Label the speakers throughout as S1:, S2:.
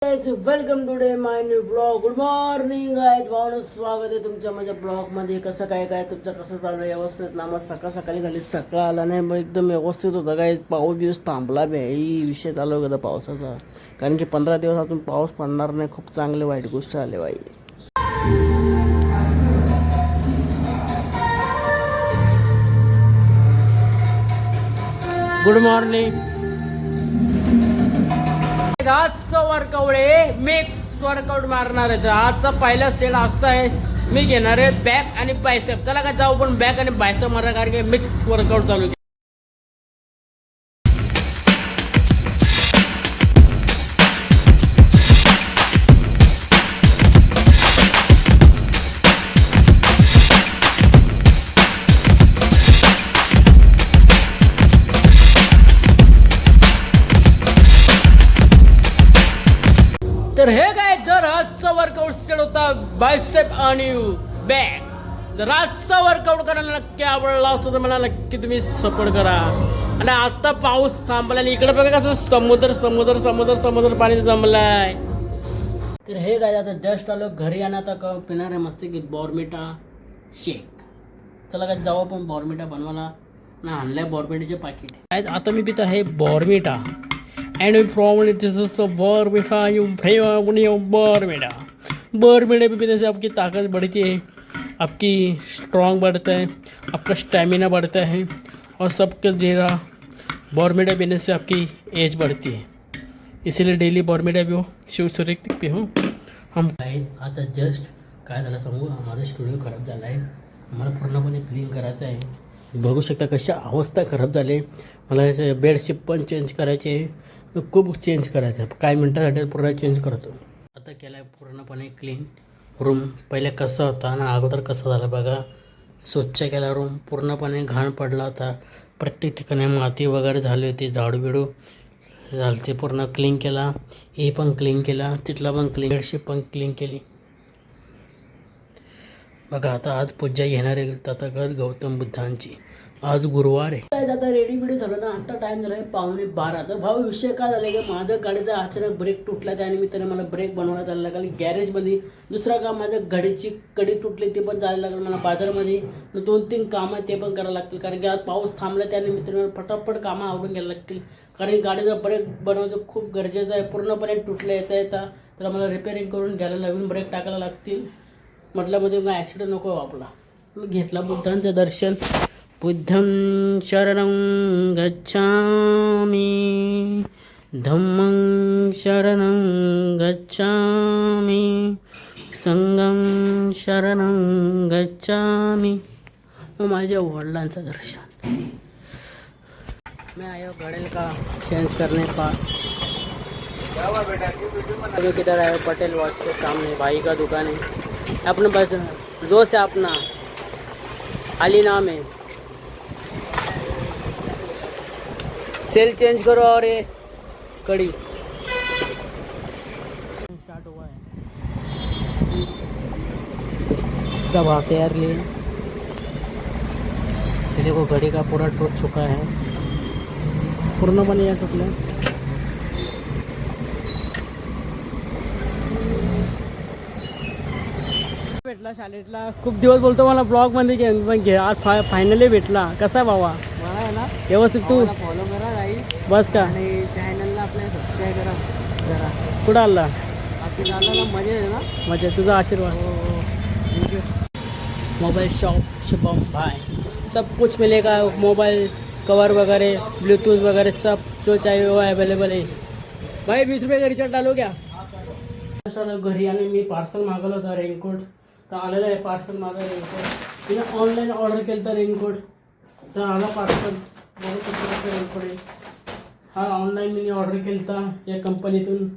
S1: Welcome today my new blog. Good morning guys, Bhavana स्वागत आहे तुमच्या माझ्या ब्लॉगमध्ये. कसं काय तुमचं कसं चालू आहे? व्यवस्थित ना? मग सकाळी झाली, सकाळ आला नाही मग एकदम व्यवस्थित होतं काय. पाऊस दिवस थांबला बे, ही विषय चालू होता पावसाचा. कारण की 15 दिवस अजून पाऊस पडणार नाही. खूप चांगले वाईट गोष्ट आली बाई. Good morning. आजचं वर्कआउट आहे, मिक्स वर्कआउट मारणार आहे. आजचा पहिला सेट असा आहे, मी घेणार आहे बॅक आणि बायसेप. चला का जाऊ पण बॅक आणि बायसेप मारा, कारण की मिक्स वर्कआउट चालू आहे. तर हे काय, जर आजचा वर्कआउट सेट होता बायसेप आणि बॅक. जर आजचा वर्कआउट करायला नक्की आवडला असतो तर मला नक्की तुम्ही सपोर्ट करा. आणि आता पाऊस थांबला आणि इकडे बघा कसं समुद्र समुद्र समुद्र समुद्र पाणी जमलाय. तर हे काय, आता जस्ट आलो घरी आणि आता पिणार आहे मस्त की बॉर्मिटा शेक. चला काय जाऊ आपण बॉर्मिटा बनवायला ना. आणलाय बॉर्मिटाचे पाकिट. काय आता मी पित आहे बॉर्मिटा. And from it is a बॉर्मिटा. You बॉर्मिटा. बॉर्मिटा भी पीने से आपकी ताकत बढ़ती है, आपकी स्ट्रॉन्ग बढ़ता है, आपका स्टैमिना बढ़ता है और सबके देरा बॉर्मिटा पीने से आपकी एज बढ़ती है. इसीलिए डेली बॉर्मिटा पिओ, शिव सुरक्षित पिओ. हम आता जस्ट काय झालं सांगू, माझा स्टुडिओ खराब झाला आहे. मला पूर्णपणे क्लीन करायचं आहे. बघू शकता कशा अवस्था खराब झाली. मला बेडशीट पण चेंज करायची आहे, खूप चेंज करायचं आहे. काय मिनटासाठी पूर्ण चेंज करतो. आता केला आहे पूर्णपणे क्लीन रूम. पहिले कसं होता आणि अगोदर कसं झालं बघा. स्वच्छ केला रूम, पूर्णपणे घाण पडला होता. प्रत्येक ठिकाणी माती वगैरे झाली होती, झाडू बिडू झालं ते पूर्ण क्लीन केला. हे पण क्लीन केला, तिथला पण क्लीन, बेडशीट पण क्लीन केली बघा. आता आज पूजा घेणार आहे तथागत गौतम बुद्धांची. आज गुरुवार आहे. आता रेडी बिडी झालं ना. आता टाइम झाला आहे 11:15. तर भाऊ विषय काय झाला की माझ्या गाडीचा अचानक ब्रेक तुटला. त्यानिमित्ताने मला ब्रेक बनवण्यात आला लागला गॅरेजमध्ये. दुसरा काम, माझ्या गाडीची कडी तुटली, ते पण जायला लागलं मला बाजारमध्ये. 2-3 कामं ते पण करायला लागतील, कारण की आज पाऊस थांबला. त्यानिमित्ताने फटाफट कामं आवरून घ्यायला लागतील, कारण गाडीचा ब्रेक बनवायचं खूप गरजेचं आहे. पूर्णपणे तुटल्या येता तर मला रिपेअरिंग करून घ्यायला, नवीन ब्रेक टाकायला लागतील. म्हटल्यामध्ये काय ॲक्सिडेंट नको आपला. मी घेतला बुद्धांचं दर्शन. बुद्धं शरणं गच्छामि, धम्मं शरणं गच्छामि, संघं शरणं गच्छामि. माझ्या वडिलांचं दर्शन. मैं आया गाड़ी का चेंज करने पर. अभी किधर आए? पटेल वॉच के सामने भाई का दुकान है. अपने बस दोस्त है अपना, अली नाम है. सेल चेंज करो और ये कड़ी स्टार्ट हुआ है. सब आते यार लिए. ये देखो घड़ी का पूरा टूट चुका है, पूर्णपणे या टुकला. भेटला शाळेतला. खूप दिवस बोलतो मला ब्लॉग मध्ये घेऊन, पण घे आज फायनली भेटला. कसा भावा? मला आहे ना व्यवस्थित. तू फॉलो करा गाईस, बस का, आणि चॅनलला आपल्या सबस्क्राईब करा जरा. कुठं आला? आपली आला ना, मजा आहे ना. मजा, तुझा आशीर्वाद. थँक्यू. मोबाइल शॉप शुभम भाई, सब कुछ मिलेगा. मोबाइल कवर वगैरह, ब्लूटूथ वगैरह सब जो चाहिए वो अवेलेबल है. भाई 20 रुपये का रिचार्ज डालो क्या? सर घरी आणि मी पार्सल मागवलं होतं रेनकोट, तर आलेलं आहे पार्सल माझं रेनकोट. तिने ऑनलाईन ऑर्डर केलं तर रेनकोट, तर आला पार्सल. बघू शकतो रेनकोट आहे हा. ऑनलाईन मी ऑर्डर केलं होता या कंपनीतून.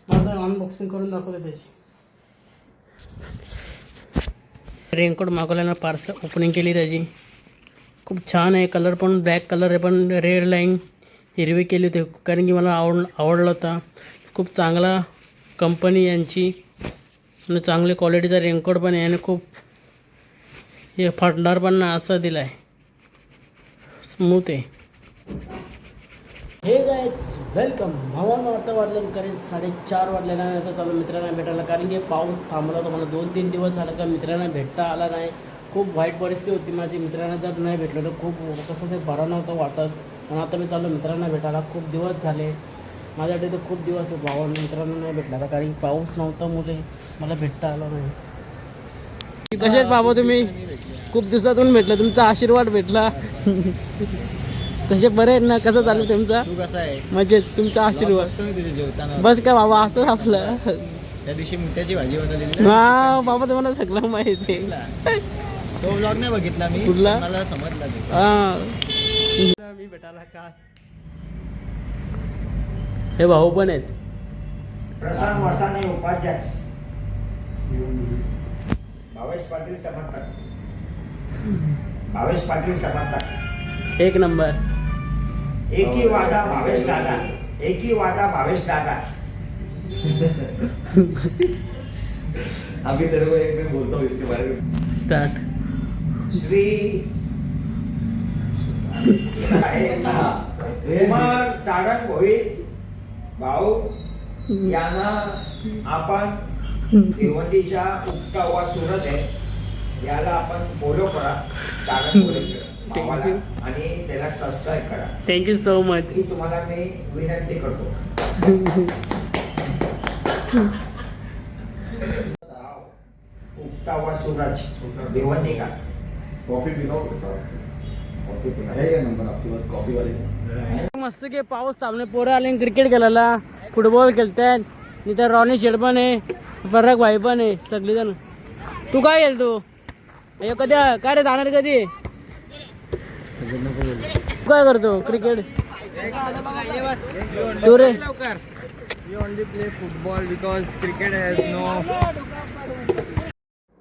S1: माझं अनबॉक्सिंग करून दाखवलं त्याची. रेनकोट मागवल्यानं पार्सल ओपनिंग केली त्याची. खूप छान आहे. कलर पण ब्लॅक कलर आहे, पण रेड लाईन हिरवी केली होती, कारण की मला आवडला होता. खूप चांगला कंपनी यांची आणि चांगली क्वालिटीचा रेनकोट पण आहे. आणि खूप हे फाटणार पण असं दिलं आहे, स्मूथ आहे. हे गायज वेलकम. भावानं आता वाजलं करेल 4:30 वाजलेला आता चालू मित्रांना भेटायला, कारण की पाऊस थांबला होता. मला 2-3 दिवस झालं का मित्रांना भेटता आला नाही. खूप वाईट परिस्थिती होती माझी. मित्रांना जर नाही भेटलं तर खूप कसं ते बरं नव्हतं वाटत. पण आता मी चालू मित्रांना भेटायला. खूप दिवस झाले माझ्याकडे, तर खूप दिवस भावानं मित्रांना नाही भेटला आता, कारण की पाऊस नव्हता मुले मला भेटता आला नाही. कसे आहेत बाबा तुम्ही? खूप दिवसातून भेटलं, तुमचा आशीर्वाद भेटला. कसे बरे आहेत ना? कसं चालू तुमचा?
S2: तू कसा आहे?
S1: म्हणजे तुमचा आशीर्वाद
S2: तुझे जेवताना
S1: बस का बाबा, असं आपलं.
S2: त्या दिवशी मिठाची भाजी बनवलेली
S1: हा बाबा, तुम्हाला सगळं माहिती आहे.
S2: तो व्लॉग नाही बघितला मी.
S1: कुठला?
S2: मला समजला ते.
S1: हा मी भेटायला काय, हे भाऊ पण आहेत.
S3: प्रशांत वसाने उपाध्यक्ष, भावेश पाटील समर्थक,
S1: एक नंबर.
S3: एकी वादा भावेश दादा, एकी वादा भावेश दादा.
S4: अभी तेरे को एक मैं बोलता हूँ इसके बारे में.
S1: स्टार्ट.
S3: श्री कुमार सागन भोई भाऊ यांना आपण भिवंडीच्या उगता हुआ सूरज आहे याला आपण फॉलो करा, सागन भोई भावाला, आणि त्याला सबस्क्राईब करा.
S1: Thank you so much.
S3: ही तुम्हाला मी विनंती करतो. उगता हुआ सूरज भिवंडी का.
S4: कॉफी पीना कॉफी पीना है या नंबर आपके पास कॉफी वाले?
S1: मस्त की पाऊस थांबले, पोरं आले क्रिकेट खेळायला, फुटबॉल खेळतात. मी तर रॉनी शेड पण आहे, फरक भाई पण आहे, सगळीजण. तू काय खेळतो? अयो कधी काय रे, जाणार कधी? तू काय करतो? क्रिकेट. तू रे?
S2: We only play football because cricket has no.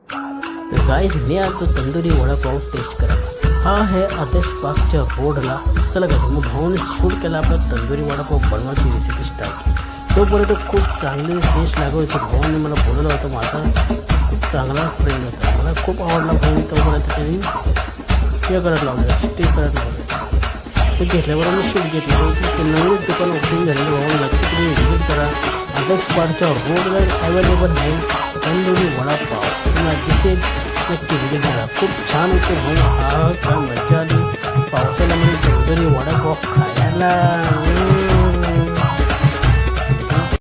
S1: तर गाईज मी आलो तंदुरी वडापाव टेस्ट करायला. हा आहे आदेश पार्कच्या रोडला. चला गाईज, मग भाऊने शूट केला आपला तंदुरी वडापाव बनवायची रेसिपी स्टार्ट केली. तोपर्यंत खूप चांगली टेस्ट लागत होती. भावाने मला बोलवलं होतं, माझा खूप चांगला फ्रेंड होता, मला खूप आवडला भाऊ. तोपर्यंत त्यांनी हे करत लावलं, स्टे करत लावलं. ते घेतल्याबरोबर मी शूट घेतलं. ते नवीन दुकान ओपनिंग झालेलं भावाला लागतं, तुम्ही व्हिजिट करा. आदेश पार्कच्या रोडला अवेलेबल आहे तंदुरी वडापाव. तुम्ही तिथे नक्की व्हिजिट करा. खूप छान होते भाऊ. हा काय मजा आली पावसाळ्यामध्ये तंदुरी वडापाव खायला.